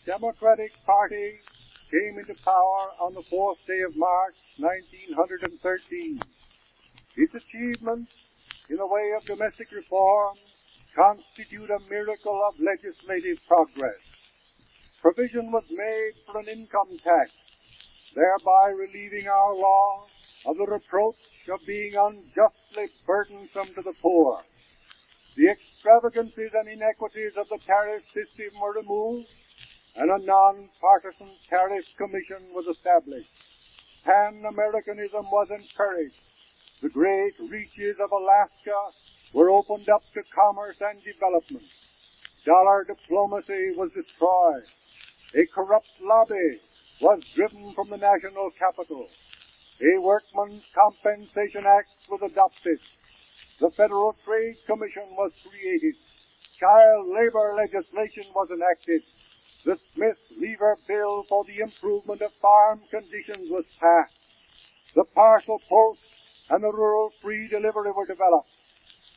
Democratic Party came into power on the 4th day of March, 1913. Its achievements in the way of domestic reform constitute a miracle of legislative progress. Provision was made for an income tax, thereby relieving our law of the reproach of being unjustly burdensome to the poor. The extravagancies and inequities of the tariff system were removed, and a non-partisan tariff commission was established. Pan-Americanism was encouraged. The great reaches of Alaska were opened up to commerce and development. Dollar diplomacy was destroyed. A corrupt lobby was driven from the national capital. A Workmen's Compensation Act was adopted. The Federal Trade Commission was created. Child labor legislation was enacted. The Smith-Lever Bill for the improvement of farm conditions was passed. The Parcel Post and the Rural Free Delivery were developed.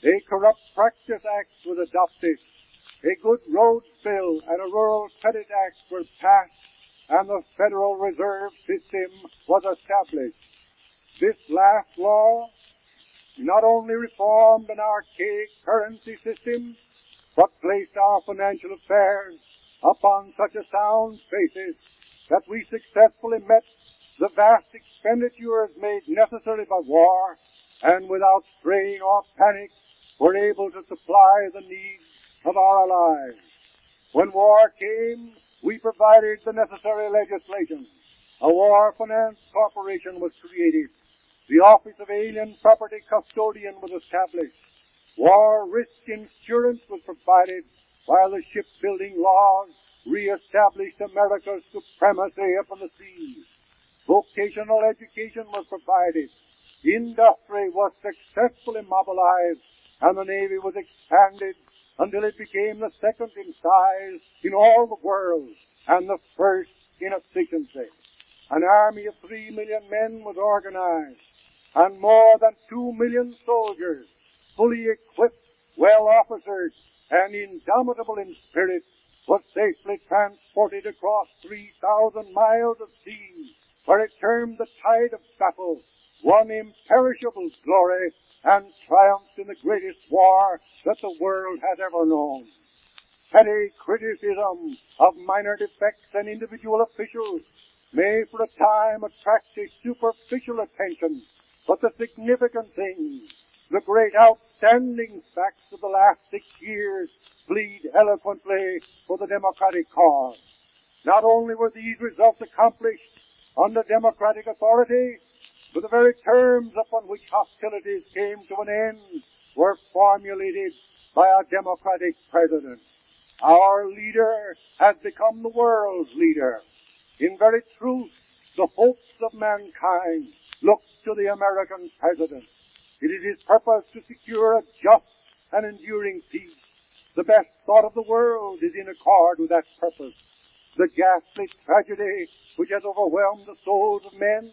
A Corrupt Practice Act was adopted. A Good Roads Bill and a Rural Credit Act were passed, and the Federal Reserve System was established. This last law not only reformed an archaic currency system, but placed our financial affairs upon such a sound basis that we successfully met the vast expenditures made necessary by war, and without strain or panic were able to supply the needs of our allies. When war came, we provided the necessary legislation. A War Finance Corporation was created. The Office of Alien Property Custodian was established. War risk insurance was provided, while the shipbuilding laws re-established America's supremacy upon the seas. Vocational education was provided. Industry was successfully mobilized, and the Navy was expanded until it became the second in size in all the world and the first in efficiency. An army of 3 million men was organized, and more than 2 million soldiers, fully equipped, well officered, and indomitable in spirit, was safely transported across 3,000 miles of sea, where it turned the tide of battle, won imperishable glory, and triumphed in the greatest war that the world has ever known. Petty criticism of minor defects and individual officials may for a time attract a superficial attention, but the significant things, the great outstanding facts of the last 6 years, plead eloquently for the democratic cause. Not only were these results accomplished under democratic authority, but the very terms upon which hostilities came to an end were formulated by a democratic president. Our leader has become the world's leader. In very truth, the hopes of mankind look to the American president. It is his purpose to secure a just and enduring peace. The best thought of the world is in accord with that purpose. The ghastly tragedy which has overwhelmed the souls of men,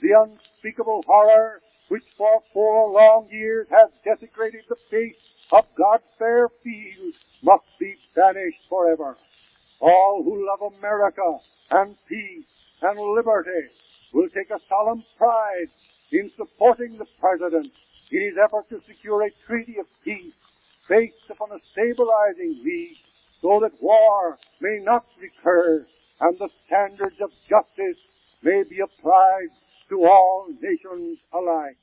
the unspeakable horror which for 4 long years has desecrated the face of God's fair field, must be banished forever. All who love America and peace and liberty will take a solemn pride in supporting the President in his effort to secure a treaty of peace based upon a stabilizing league, so that war may not recur and the standards of justice may be applied to all nations alike.